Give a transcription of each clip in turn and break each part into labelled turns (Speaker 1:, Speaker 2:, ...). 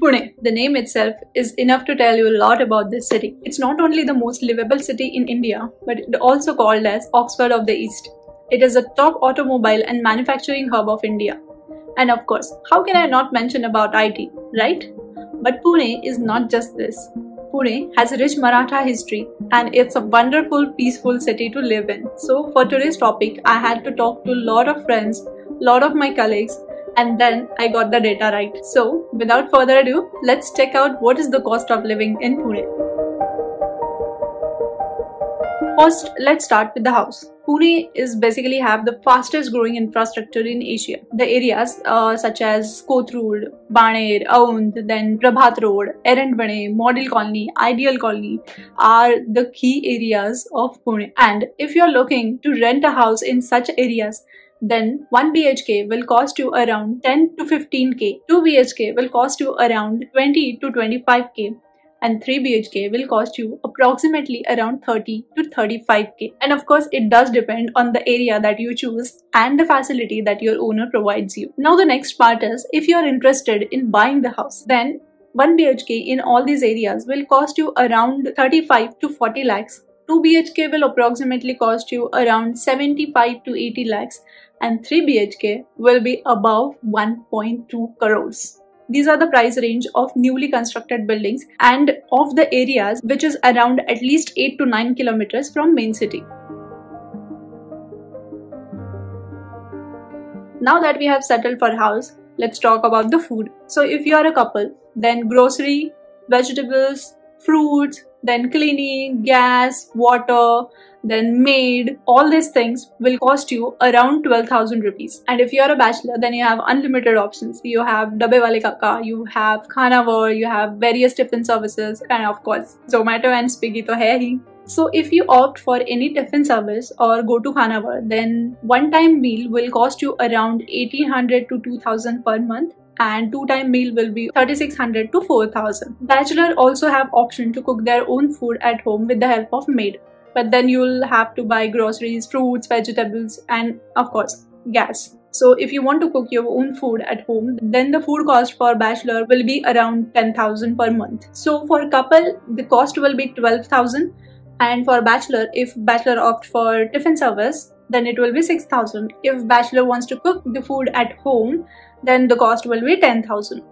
Speaker 1: Pune, the name itself is enough to tell you a lot about this city. It's not only the most livable city in India, but it's also called as Oxford of the East. It is a top automobile and manufacturing hub of India. And of course, how can I not mention about IT, right? But Pune is not just this. Pune has a rich Maratha history and it's a wonderful, peaceful city to live in. So for today's topic, I had to talk to a lot of friends, lot of my colleagues, and then I got the data right. So without further ado, let's check out what is the cost of living in Pune. First, let's start with the house. Pune is basically have the fastest growing infrastructure in Asia. The areas such as Kothurud, Baner, Aund, then Prabhat Road, Erindbane, Model Colony, Ideal Colony are the key areas of Pune. And if you're looking to rent a house in such areas, then 1 BHK will cost you around 10 to 15k, 2 BHK will cost you around 20 to 25k, and 3 BHK will cost you approximately around 30 to 35k. And of course, it does depend on the area that you choose and the facility that your owner provides you. Now the next part is, if you are interested in buying the house, then 1 BHK in all these areas will cost you around 35 to 40 lakhs. 2 BHK will approximately cost you around 75 to 80 lakhs. And 3 BHK will be above 1.2 crores. These are the price range of newly constructed buildings and of the areas which is around at least 8 to 9 kilometers from main city. Now that we have settled for house, let's talk about the food. So if you are a couple, then grocery, vegetables, fruits, then cleaning, gas, water, then maid, all these things will cost you around 12,000 rupees. And if you are a bachelor, then you have unlimited options. You have Dabbe Wale Kaka, you have Khanavar, you have various tiffin services, and of course, Zomato and Swiggy to hai hi. So if you opt for any tiffin service or go to Khanavar, then one-time meal will cost you around 1,800 to 2,000 per month. And two-time meal will be 3,600 to 4,000. Bachelor also have option to cook their own food at home with the help of maid. But then you'll have to buy groceries, fruits, vegetables, and of course, gas. So if you want to cook your own food at home, then the food cost for bachelor will be around 10,000 per month. So for couple, the cost will be 12,000. And for bachelor, if bachelor opt for tiffin service, then it will be 6,000. If bachelor wants to cook the food at home, then the cost will be 10,000.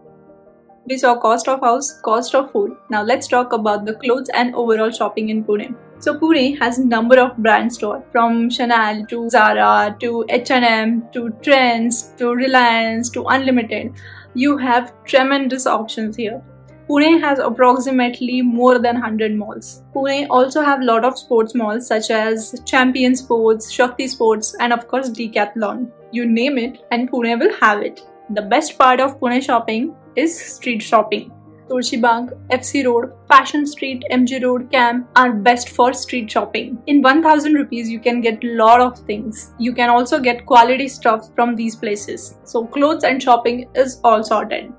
Speaker 1: We saw cost of house, cost of food. Now let's talk about the clothes and overall shopping in Pune. So Pune has a number of brand stores, from Chanel to Zara to H&M to Trends to Reliance to Unlimited. You have tremendous options here. Pune has approximately more than 100 malls. Pune also have a lot of sports malls such as Champion Sports, Shakti Sports, and of course Decathlon. You name it and Pune will have it. The best part of Pune shopping is street shopping. Tulsi Bagh, FC Road, Fashion Street, MG Road, Camp are best for street shopping. In 1,000 rupees, you can get a lot of things. You can also get quality stuff from these places. So clothes and shopping is all sorted.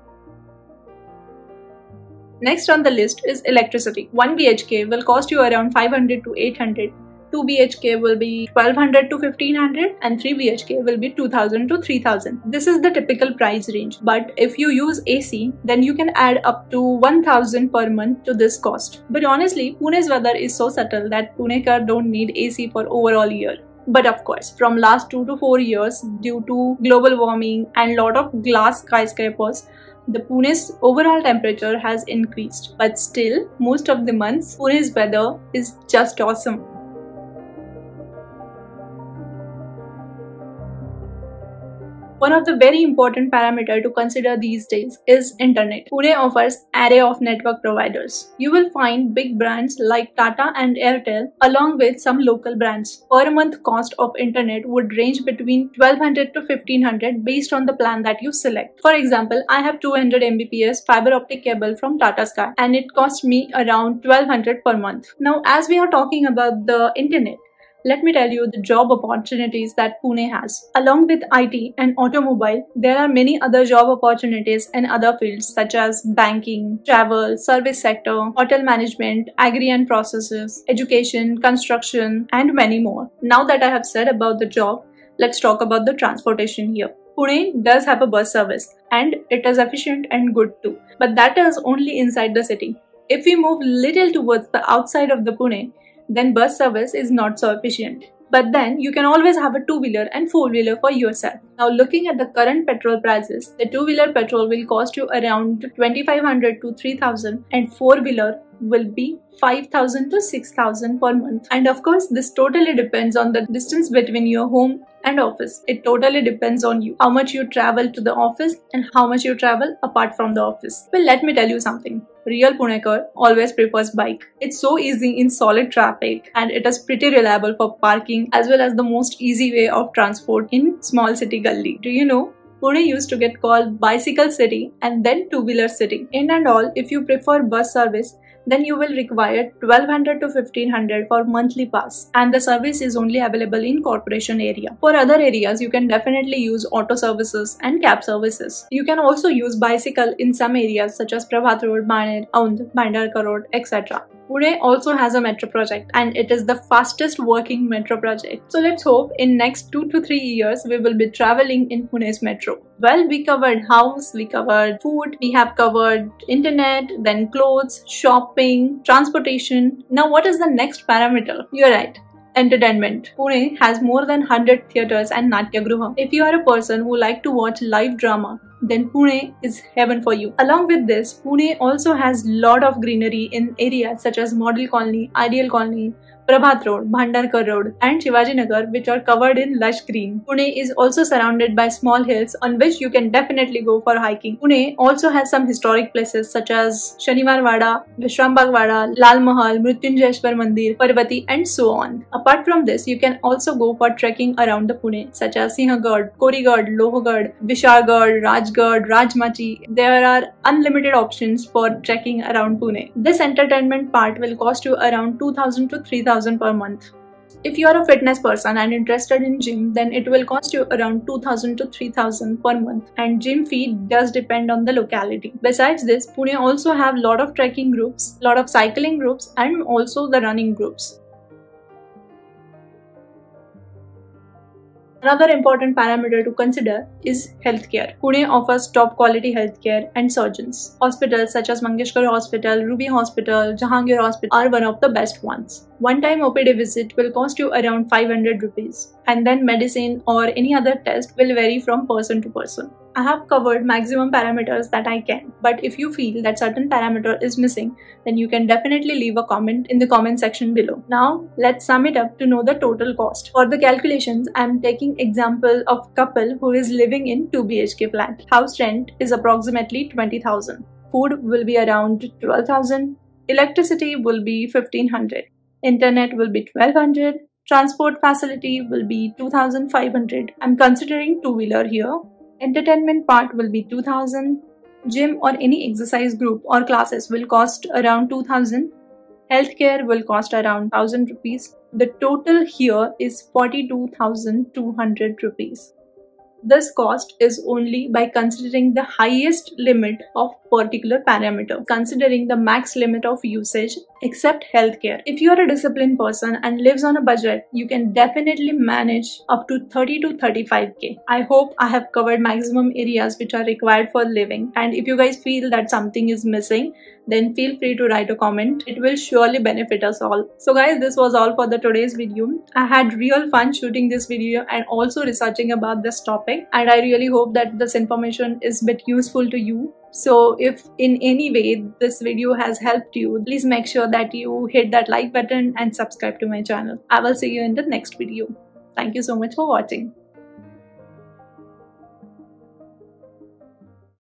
Speaker 1: Next on the list is electricity. 1 BHK will cost you around 500 to 800. 2 BHK will be 1200 to 1500 and 3 BHK will be 2000 to 3000. This is the typical price range. But if you use AC, then you can add up to 1000 per month to this cost. But honestly, Pune's weather is so subtle that Punekar don't need AC for overall year. But of course, from last 2 to 4 years, due to global warming and lot of glass skyscrapers, the Pune's overall temperature has increased. But still, most of the months, Pune's weather is just awesome. One of the very important parameters to consider these days is internet. Pune offers array of network providers. You will find big brands like Tata and Airtel along with some local brands. Per month cost of internet would range between 1200 to 1500 based on the plan that you select. For example, I have 200 Mbps fiber optic cable from Tata Sky and it cost me around 1200 per month. Now, as we are talking about the internet, let me tell you the job opportunities that Pune has. Along with IT and automobile, there are many other job opportunities in other fields such as banking, travel, service sector, hotel management, agri and processes, education, construction, and many more. Now that I have said about the job, let's talk about the transportation here. Pune does have a bus service and it is efficient and good too, but that is only inside the city. If we move little towards the outside of the Pune, then bus service is not so efficient. But then you can always have a two-wheeler and four-wheeler for yourself. Now looking at the current petrol prices, the two-wheeler petrol will cost you around 2500 to 3000 and four-wheeler will be 5000 to 6000 per month. And of course, this totally depends on the distance between your home and office. It totally depends on you, how much you travel to the office and how much you travel apart from the office. Well, let me tell you something. Real Punekar always prefers bike. It's so easy in solid traffic and it is pretty reliable for parking as well as the most easy way of transport in small city gully. Do you know? Pune used to get called bicycle city and then two-wheeler city. In and all, if you prefer bus service, then you will require 1200 to 1500 for monthly pass, and the service is only available in corporation area. For other areas, you can definitely use auto services and cab services. You can also use bicycle in some areas such as Prabhat Road, Baner, Aund, Bhandarkar Road, etc. Pune also has a metro project and it is the fastest working metro project. So let's hope in next 2 to 3 years we will be traveling in Pune's metro. Well, we covered house, we covered food, we have covered internet, then clothes, shopping, transportation. Now what is the next parameter? You're right. Entertainment. Pune has more than 100 theatres and Natya Gruha. If you are a person who like to watch live drama, then Pune is heaven for you. Along with this, Pune also has lot of greenery in areas such as Model Colony, Ideal Colony, Prabhat Road, Bhandarkar Road and Shivaji Nagar, which are covered in lush green. Pune is also surrounded by small hills on which you can definitely go for hiking. Pune also has some historic places such as Shaniwar Wada, Vishrambagh Wada, Lal Mahal, Mrityunjayeshwar Mandir, Parvati and so on. Apart from this, you can also go for trekking around the Pune such as Sinhagad, Korigad, Lohagad, Vishargad, Rajgad, Rajmachi. There are unlimited options for trekking around Pune. This entertainment part will cost you around 2000 to 3000 per month. If you are a fitness person and interested in gym, then it will cost you around 2000 to 3000 per month, and gym fee does depend on the locality. Besides this, Pune also have lot of trekking groups, lot of cycling groups and also the running groups. Another important parameter to consider is healthcare. Pune offers top quality healthcare and surgeons. Hospitals such as Mangeshkar Hospital, Ruby Hospital, Jahangir Hospital are one of the best ones. One-time OPD visit will cost you around 500 rupees, and then medicine or any other test will vary from person to person. I have covered maximum parameters that I can, but if you feel that certain parameter is missing, then you can definitely leave a comment in the comment section below. Now, let's sum it up to know the total cost. For the calculations, I am taking example of couple who is living in 2 BHK flat. House rent is approximately 20,000. Food will be around 12,000. Electricity will be 1500. Internet will be 1200. Transport facility will be 2500. I'm considering two-wheeler here. Entertainment part will be 2000. Gym or any exercise group or classes will cost around 2000. Healthcare will cost around 1000 rupees. The total here is 42,200 rupees. This cost is only by considering the highest limit of particular parameter, considering the max limit of usage except healthcare. If you are a disciplined person and lives on a budget, you can definitely manage up to 30 to 35k. I hope I have covered maximum areas which are required for living, and if you guys feel that something is missing, then feel free to write a comment. It will surely benefit us all. So guys, this was all for the today's video. I had real fun shooting this video and also researching about this topic, and I really hope that this information is a bit useful to you. So if in any way this video has helped you, please make sure that you hit that like button and subscribe to my channel. I will see you in the next video. Thank you so much for watching.